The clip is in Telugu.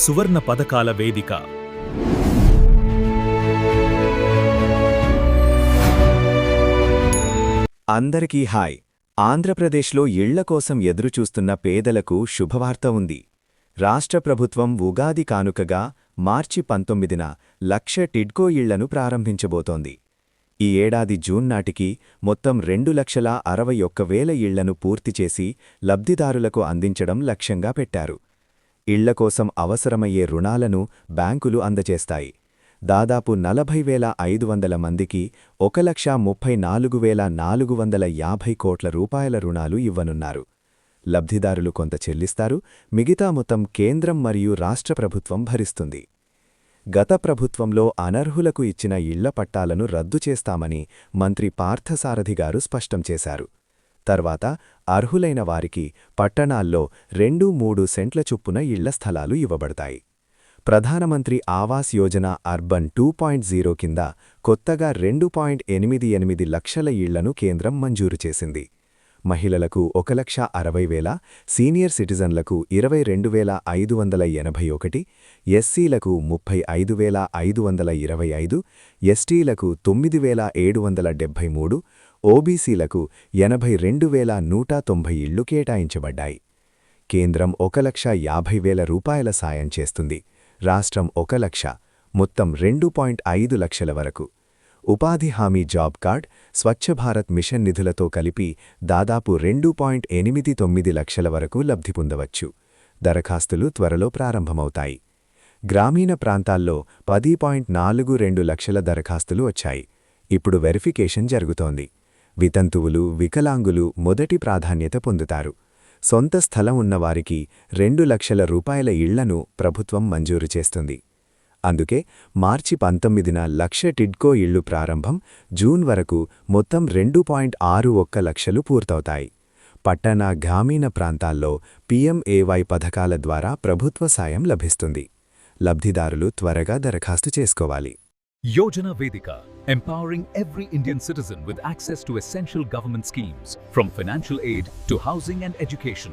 సువర్ణ పథకాల వేదిక. అందరికీ హాయ్. ఆంధ్రప్రదేశ్లో ఇళ్ల కోసం ఎదురుచూస్తున్న పేదలకు శుభవార్త ఉంది. రాష్ట్ర ప్రభుత్వం ఉగాది కానుకగా మార్చి 19న 1,00,000 టిడ్కో ఇళ్లను ప్రారంభించబోతోంది. ఈ ఏడాది జూన్ నాటికి మొత్తం 2,61,000 ఇళ్లను పూర్తిచేసి లబ్ధిదారులకు అందించడం లక్ష్యంగా పెట్టారు. ఇళ్ల కోసం అవసరమయ్యే రుణాలను బ్యాంకులు అందజేస్తాయి. దాదాపు 40,500 మందికి 1,34,450 కోట్ల రూపాయల రుణాలు ఇవ్వనున్నారు. లబ్ధిదారులు కొంత చెల్లిస్తారు, మిగతా మొత్తం కేంద్రం మరియు రాష్ట్ర ప్రభుత్వం భరిస్తుంది. గత ప్రభుత్వంలో అనర్హులకు ఇచ్చిన ఇళ్ల పట్టాలను రద్దు చేస్తామని మంత్రి పార్థసారథి గారు స్పష్టం చేశారు. తర్వాత అర్హులైన వారికి పట్టణాల్లో 2-3 సెంట్ల చొప్పున ఇళ్ల స్థలాలు ఇవ్వబడతాయి. ప్రధానమంత్రి ఆవాస్ యోజన అర్బన్ 2.0 కింద కొత్తగా 2.88 లక్షల ఇళ్లను కేంద్రం మంజూరు చేసింది. మహిళలకు 1,60,000, సీనియర్ సిటిజన్లకు 22,581, ఎస్సీలకు 35,525, ఎస్టీలకు 9,773, ఓబీసీలకు 82,190 ఇళ్లు కేటాయించబడ్డాయి. కేంద్రం 1,50,000 రూపాయల సాయం చేస్తుంది. రాష్ట్రం 1,00,000, మొత్తం 2.5 లక్షల వరకు. ఉపాధి హామీ job card, Swachh Bharat machine నిధులతో కలిపి దాదాపు 2.89 లక్షల వరకు లబ్ధి పొందవచ్చు. దరఖాస్తులు త్వరలో ప్రారంభమవుతాయి. గ్రామీణ ప్రాంతాల్లో 10.42 లక్షల దరఖాస్తులు వచ్చాయి. ఇప్పుడు వెరిఫికేషన్ జరుగుతోంది. వితంతువులు, వికలాంగులు మొదటి ప్రాధాన్యత పొందుతారు. సొంత స్థలం ఉన్నవారికి 2 లక్షల రూపాయల ఇళ్లను ప్రభుత్వం మంజూరు చేస్తుంది. అందుకే మార్చి 19న 1,00,000 టిడ్కో ఇళ్లు ప్రారంభం, జూన్ వరకు మొత్తం 2.61 లక్షలు పూర్తవుతాయి. పట్టణ, గ్రామీణ ప్రాంతాల్లో PMAY పథకాల ద్వారా ప్రభుత్వ సాయం లభిస్తుంది. లబ్ధిదారులు త్వరగా దరఖాస్తు చేసుకోవాలి. Yojana Vedika, empowering every Indian citizen with access to essential government schemes, from financial aid to housing and education.